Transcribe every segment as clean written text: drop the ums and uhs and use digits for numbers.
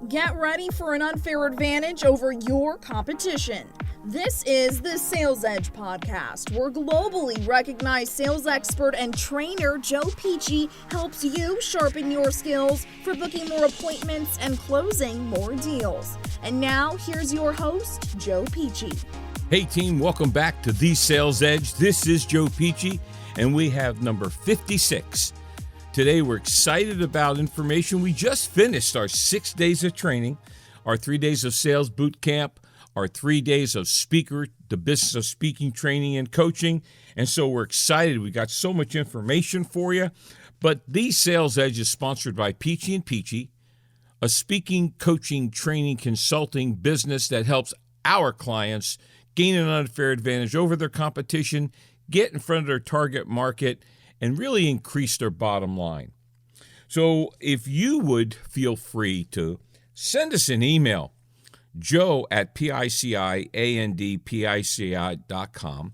Get ready for an unfair advantage over your competition. This is the Sales Edge podcast, where globally recognized sales expert and trainer Joe Peachy helps you sharpen your skills for booking more appointments and closing more deals. And now, here's your host, Joe Peachy. Hey team, welcome back to The Sales Edge. This is Joe Peachy, and we have number 56. Today we're excited about information. We just finished our 6 days of training, our 3 days of sales boot camp, our 3 days of the business of speaking, training, and coaching. And so we're excited. We got so much information for you. But The Sales Edge is sponsored by Peachy & Peachy, a speaking, coaching, training, consulting business that helps our clients gain an unfair advantage over their competition, get in front of their target market, and really increase their bottom line. So if you would feel free to send us an email, joe@PICIANDPICI.com.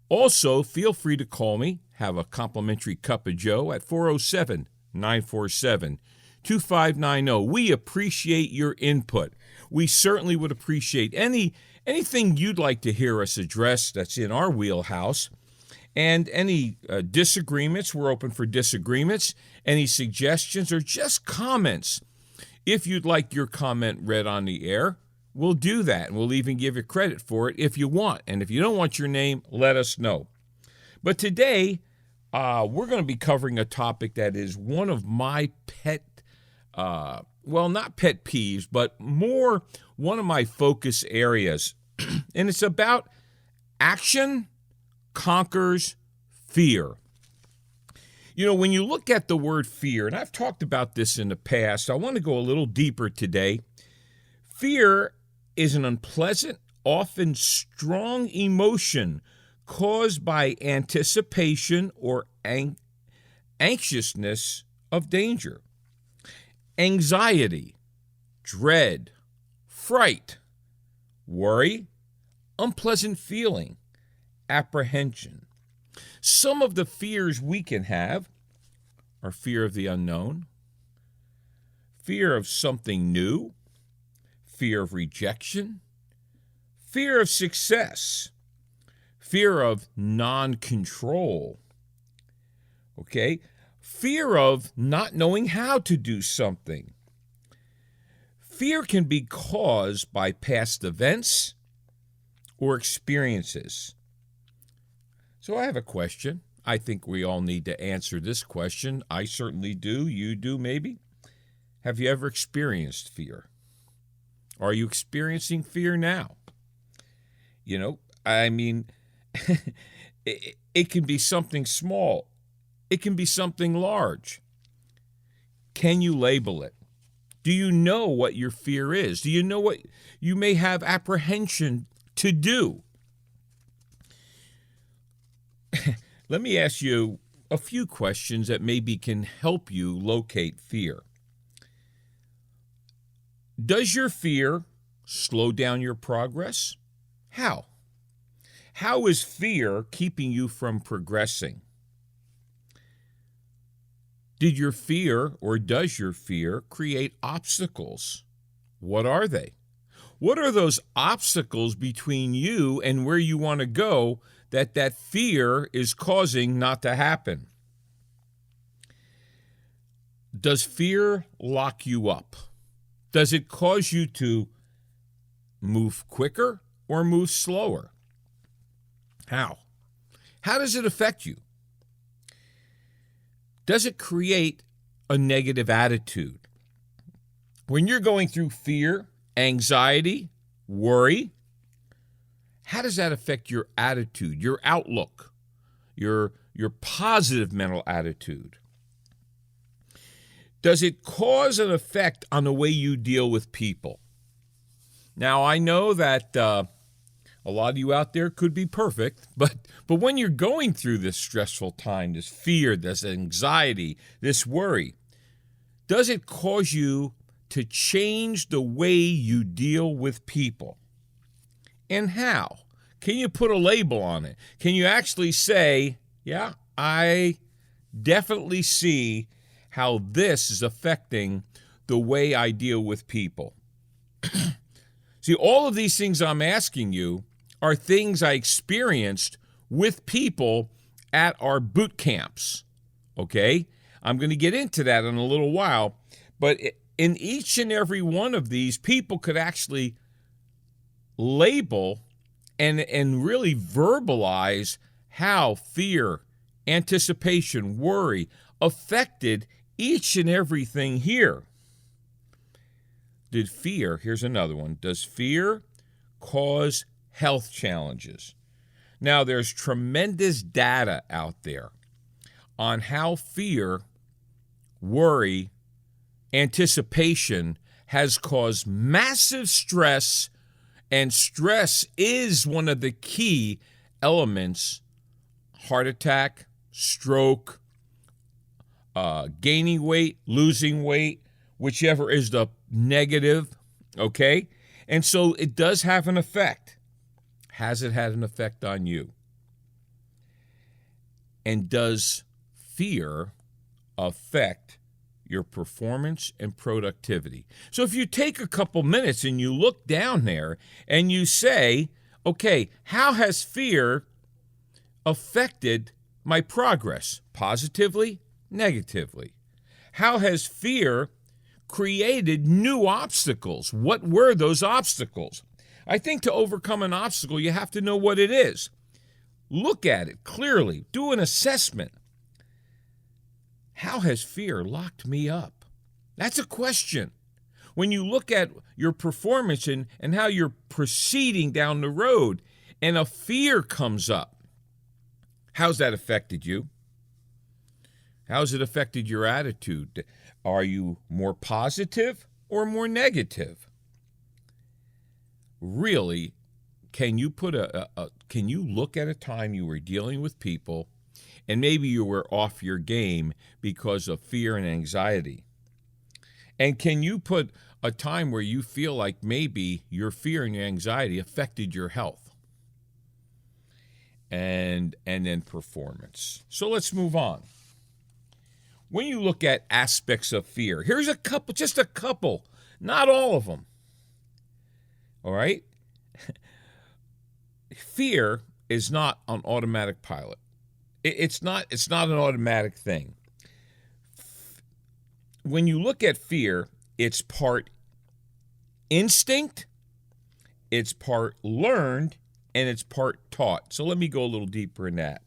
Also, feel free to call me, have a complimentary cup of Joe at 407-947-2590. We appreciate your input. We certainly would appreciate anything you'd like to hear us address that's in our wheelhouse. And any disagreements, we're open for disagreements, any suggestions or just comments. If you'd like your comment read on the air, we'll do that. And we'll even give you credit for it if you want. And if you don't want your name, let us know. But today, we're going to be covering a topic that is one of my not pet peeves, but more one of my focus areas. And it's about action conquers fear. You know, when you look at the word fear, and I've talked about this in the past, I want to go a little deeper today. Fear is an unpleasant, often strong emotion caused by anticipation or anxiousness of danger. Anxiety, dread, fright, worry, unpleasant feeling, apprehension. Some of the fears we can have are fear of the unknown, fear of something new, fear of rejection, fear of success, fear of non-control, fear of not knowing how to do something. Fear can be caused by past events or experiences. So I have a question. I think we all need to answer this question. I certainly do. You do, maybe. Have you ever experienced fear? Are you experiencing fear now? You know, I mean, it can be something small. It can be something large. Can you label it? Do you know what your fear is? Do you know what you may have apprehension to do? Let me ask you a few questions that maybe can help you locate fear. Does your fear slow down your progress? How? How is fear keeping you from progressing? Did your fear or does your fear create obstacles? What are they? What are those obstacles between you and where you want to go that fear is causing not to happen? Does fear lock you up? Does it cause you to move quicker or move slower? How? How does it affect you? Does it create a negative attitude? When you're going through fear, anxiety, worry, how does that affect your attitude, your outlook, your positive mental attitude? Does it cause an effect on the way you deal with people? Now, I know that a lot of you out there could be perfect, but when you're going through this stressful time, this fear, this anxiety, this worry, does it cause you to change the way you deal with people? And how? Can you put a label on it? Can you actually say, yeah, I definitely see how this is affecting the way I deal with people. See, all of these things I'm asking you are things I experienced with people at our boot camps, okay? I'm going to get into that in a little while, but in each and every one of these, people could actually label and really verbalize how fear, anticipation, worry affected each and everything here. Here's another one, does fear cause health challenges? Now, there's tremendous data out there on how fear, worry, anticipation has caused massive stress, and stress is one of the key elements: heart attack, stroke, gaining weight, losing weight, whichever is the negative, okay? And so it does have an effect. Has it had an effect on you? And does fear affect your performance and productivity? So if you take a couple minutes and you look down there and you say, okay, how has fear affected my progress? Positively, negatively? How has fear created new obstacles? What were those obstacles? I think to overcome an obstacle, you have to know what it is. Look at it clearly. Do an assessment. How has fear locked me up? That's a question. When you look at your performance and how you're proceeding down the road and a fear comes up, how's that affected you? How's it affected your attitude? Are you more positive or more negative? Really, can you look at a time you were dealing with people and maybe you were off your game because of fear and anxiety? And can you put a time where you feel like maybe your fear and your anxiety affected your health and then performance? So let's move on. When you look at aspects of fear, here's just a couple, not all of them. All right? Fear is not on automatic pilot. It's not an automatic thing. When you look at fear, it's part instinct, it's part learned, and it's part taught. So let me go a little deeper in that.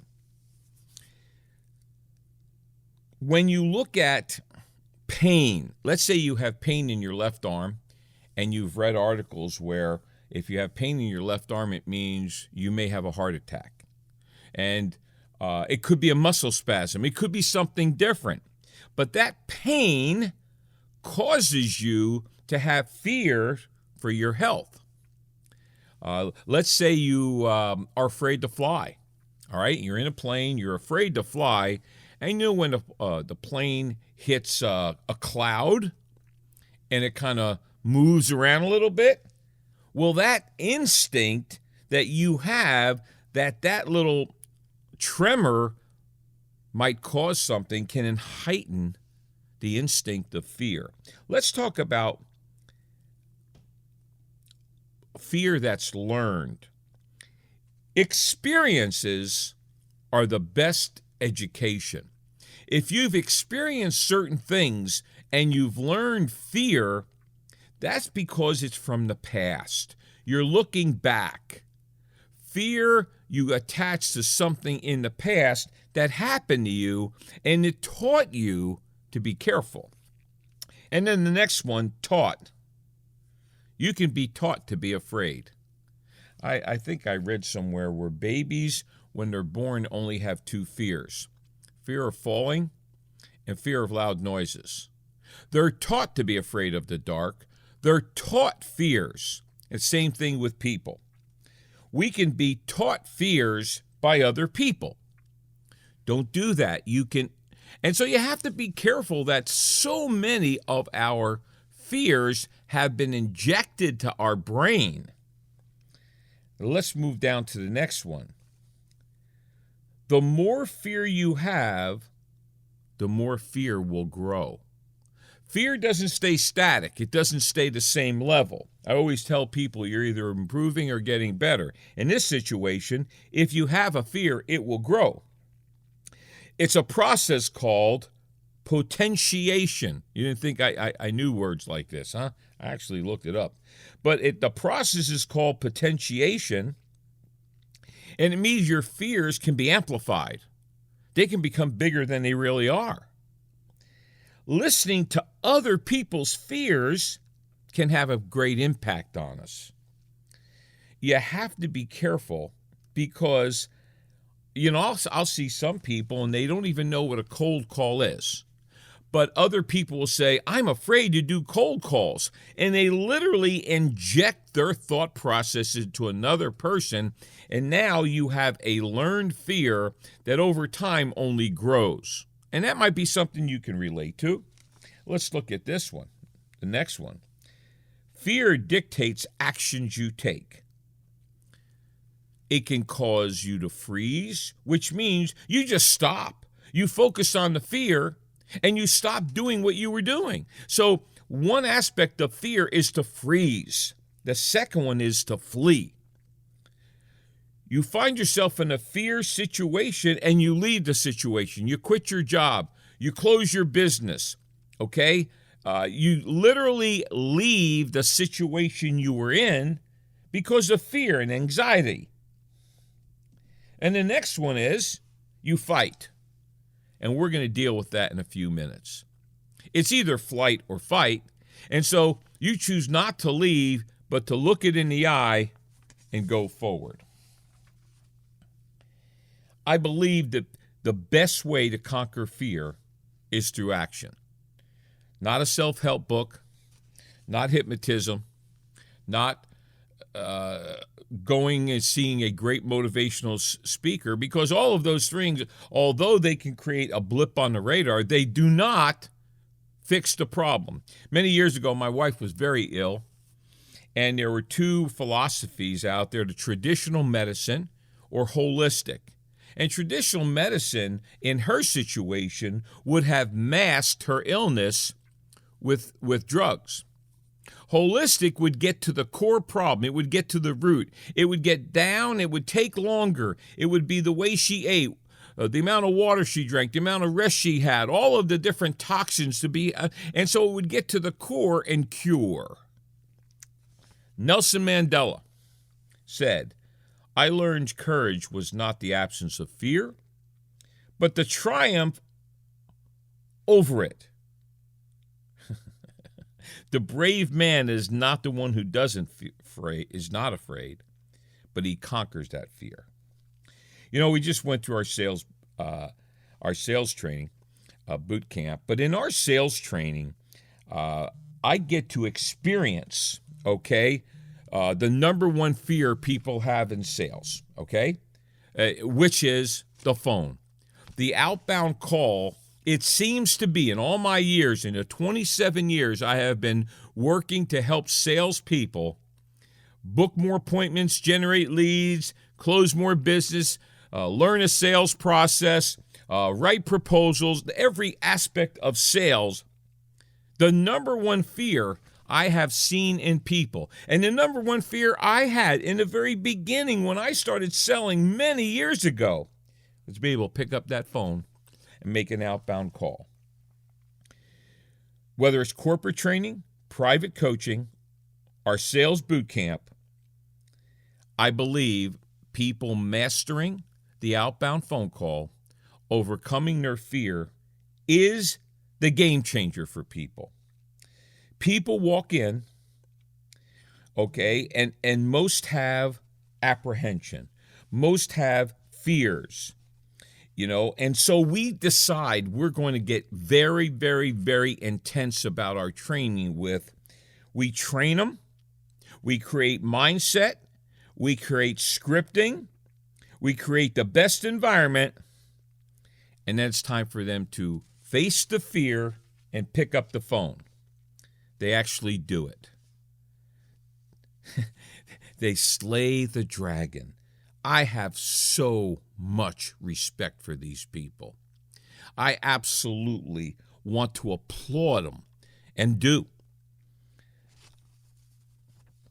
When you look at pain, let's say you have pain in your left arm, and you've read articles where if you have pain in your left arm, it means you may have a heart attack. And it could be a muscle spasm. It could be something different. But that pain causes you to have fear for your health. Let's say you are afraid to fly. All right, you're in a plane, you're afraid to fly, and you know when the plane hits a cloud and it kind of moves around a little bit? Well, that instinct that you have, that little tremor might cause something, can heighten the instinct of fear. Let's talk about fear that's learned. Experiences are the best education. If you've experienced certain things and you've learned fear, that's because it's from the past. You're looking back. Fear you attach to something in the past that happened to you, and it taught you to be careful. And then the next one, taught. You can be taught to be afraid. I think I read somewhere where babies, when they're born, only have two fears: fear of falling and fear of loud noises. They're taught to be afraid of the dark. They're taught fears. And same thing with people. We can be taught fears by other people. Don't do that. And so you have to be careful that so many of our fears have been injected to our brain. Let's move down to the next one. The more fear you have, the more fear will grow. Fear doesn't stay static. It doesn't stay the same level. I always tell people you're either improving or getting better. In this situation, if you have a fear, it will grow. It's a process called potentiation. You didn't think I knew words like this, huh? I actually looked it up. But the process is called potentiation, and it means your fears can be amplified. They can become bigger than they really are. Listening to other people's fears can have a great impact on us. You have to be careful because, I'll see some people and they don't even know what a cold call is. But other people will say, I'm afraid to do cold calls. And they literally inject their thought process into another person. And now you have a learned fear that over time only grows. And that might be something you can relate to. Let's look at this one, the next one. Fear dictates actions you take. It can cause you to freeze, which means you just stop. You focus on the fear and you stop doing what you were doing. So one aspect of fear is to freeze. The second one is to flee. You find yourself in a fear situation and you leave the situation. You quit your job. You close your business. Okay? You literally leave the situation you were in because of fear and anxiety. And the next one is you fight. And we're going to deal with that in a few minutes. It's either flight or fight. And so you choose not to leave, but to look it in the eye and go forward. I believe that the best way to conquer fear is through action. Not a self-help book, not hypnotism, not going and seeing a great motivational speaker, because all of those things, although they can create a blip on the radar, they do not fix the problem. Many years ago, my wife was very ill, and there were two philosophies out there, the traditional medicine or holistic. And traditional medicine, in her situation, would have masked her illness with drugs. Holistic would get to the core problem. It would get to the root. It would get down. It would take longer. It would be the way she ate, the amount of water she drank, the amount of rest she had, all of the different toxins to be, and so it would get to the core and cure. Nelson Mandela said, I learned courage was not the absence of fear, but the triumph over it. The brave man is not the one who is not afraid, but he conquers that fear. We just went through our sales training boot camp, but in our sales training, I get to experience, the number one fear people have in sales, which is the phone. The outbound call. It seems to be, in all my years, in the 27 years I have been working to help salespeople book more appointments, generate leads, close more business, learn a sales process, write proposals, every aspect of sales, the number one fear I have seen in people, and the number one fear I had in the very beginning when I started selling many years ago, was to be able to pick up that phone and make an outbound call. Whether it's corporate training, private coaching, or sales boot camp, I believe people mastering the outbound phone call, overcoming their fear, is the game changer for people. People walk in, and most have apprehension. Most have fears. And so we decide we're going to get very, very, very intense about our training we train them, we create mindset, we create scripting, we create the best environment, and then it's time for them to face the fear and pick up the phone. They actually do it. They slay the dragon. I have so much respect for these people. I absolutely want to applaud them and do.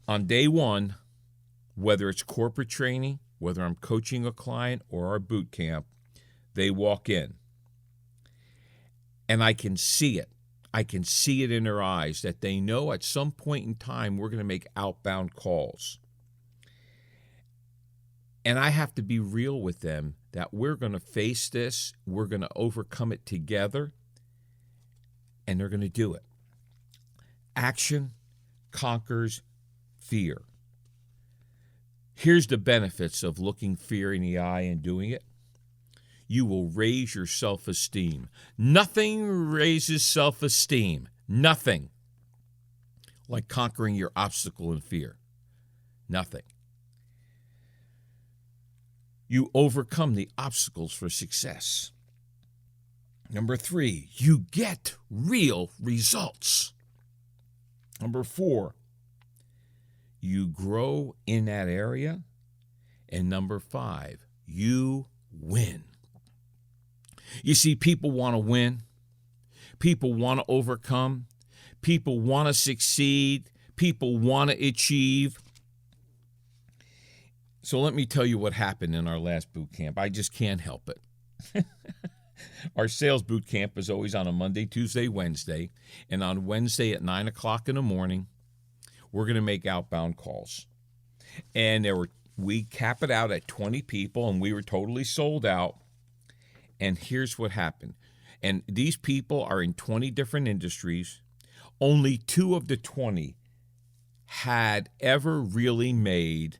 On day one, whether it's corporate training, whether I'm coaching a client or our boot camp, they walk in. And I can see it. I can see it in their eyes that they know at some point in time we're going to make outbound calls. And I have to be real with them that we're going to face this, we're going to overcome it together, and they're going to do it. Action conquers fear. Here's the benefits of looking fear in the eye and doing it. You will raise your self-esteem. Nothing raises self-esteem. Nothing like conquering your obstacle and fear. Nothing. You overcome the obstacles for success. Number 3, you get real results. Number 4, you grow in that area. And number 5, you win. You see, people want to win. People want to overcome. People want to succeed. People want to achieve. So let me tell you what happened in our last boot camp. I just can't help it. Our sales boot camp is always on a Monday, Tuesday, Wednesday. And on Wednesday at 9 o'clock in the morning, we're going to make outbound calls. And we cap it out at 20 people, and we were totally sold out. And here's what happened. And these people are in 20 different industries. Only 2 of the 20 had ever really made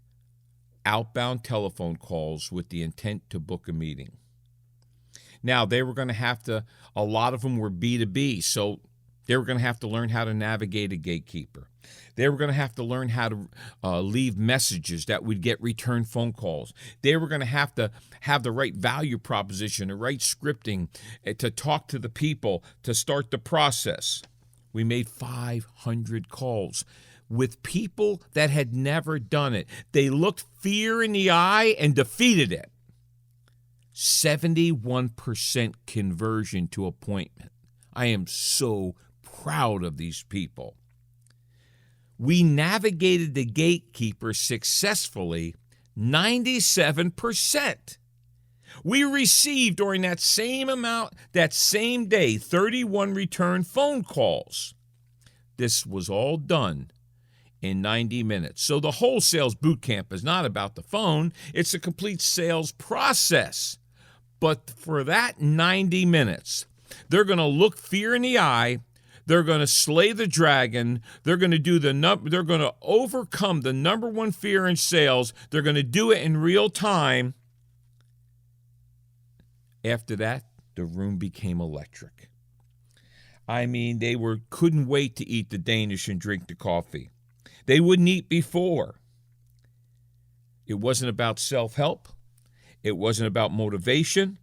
outbound telephone calls with the intent to book a meeting. Now, they were going to have to, a lot of them were B2B, so they were going to have to learn how to navigate a gatekeeper. They were going to have to learn how to leave messages that would get return phone calls. They were going to have the right value proposition, the right scripting to talk to the people, to start the process. We made 500 calls with people that had never done it. They looked fear in the eye and defeated it. 71% conversion to appointment. I am so proud of these people. We navigated the gatekeeper successfully 97%. We received during that same day, 31 return phone calls. This was all done in 90 minutes. So the whole sales boot camp is not about the phone. It's a complete sales process. But for that 90 minutes, they're going to look fear in the eye. They're going to slay the dragon. They're going to they're going to overcome the number one fear in sales. They're going to do it in real time. After that, the room became electric. I mean, they couldn't wait to eat the Danish and drink the coffee. They wouldn't eat before. It wasn't about self-help. It wasn't about motivation.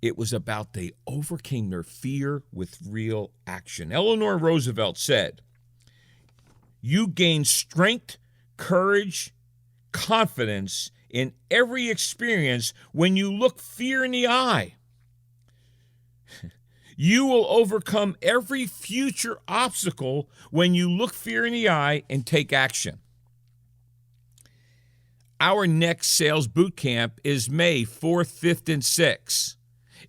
It was about they overcame their fear with real action. Eleanor Roosevelt said, "You gain strength, courage, confidence in every experience when you look fear in the eye. You will overcome every future obstacle when you look fear in the eye and take action." Our next sales boot camp is May 4th, 5th, and 6th.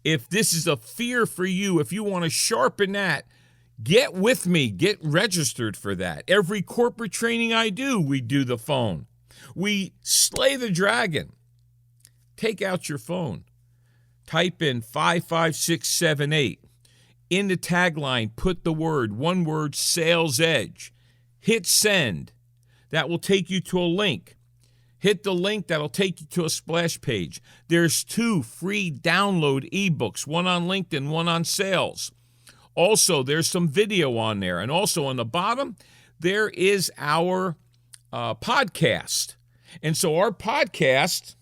If this is a fear for you, if you want to sharpen that, get with me. Get registered for that. Every corporate training I do, we do the phone. We slay the dragon. Take out your phone. Type in 55678. In the tagline, put the one word, Sales Edge. Hit send. That will take you to a link. Hit the link, that'll take you to a splash page. There's 2 free download ebooks, one on LinkedIn, one on sales. Also, there's some video on there. And also on the bottom, there is our podcast. And so our podcast,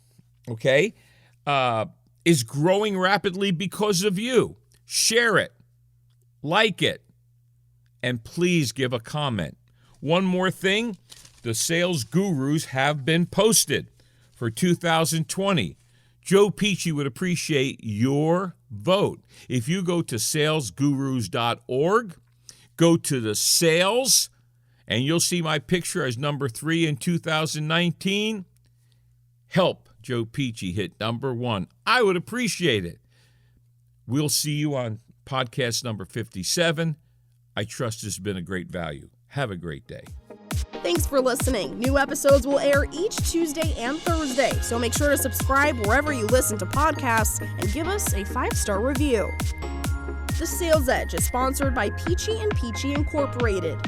is growing rapidly because of you. Share it, like it, and please give a comment. One more thing. The sales gurus have been posted for 2020. Joe Peachy would appreciate your vote. If you go to salesgurus.org, Go to the sales, and you'll see my picture as number 3 in 2019. Help Joe Peachy hit number 1. I would appreciate it. We'll see you on podcast number 57. I trust it's been a great value. Have a great day. Thanks for listening. New episodes will air each Tuesday and Thursday, so make sure to subscribe wherever you listen to podcasts and give us a 5-star review. The Sales Edge is sponsored by Peachy & Peachy Incorporated,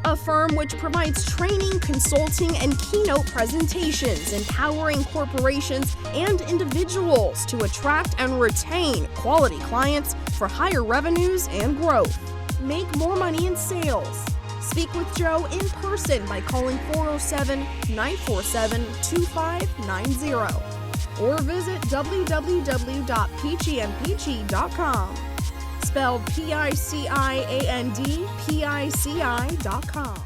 a firm which provides training, consulting, and keynote presentations, empowering corporations and individuals to attract and retain quality clients for higher revenues and growth. Make more money in sales. Speak with Joe in person by calling 407-947-2590 or visit www.peachyandpeachy.com. Spelled PICIAND, PICI.com.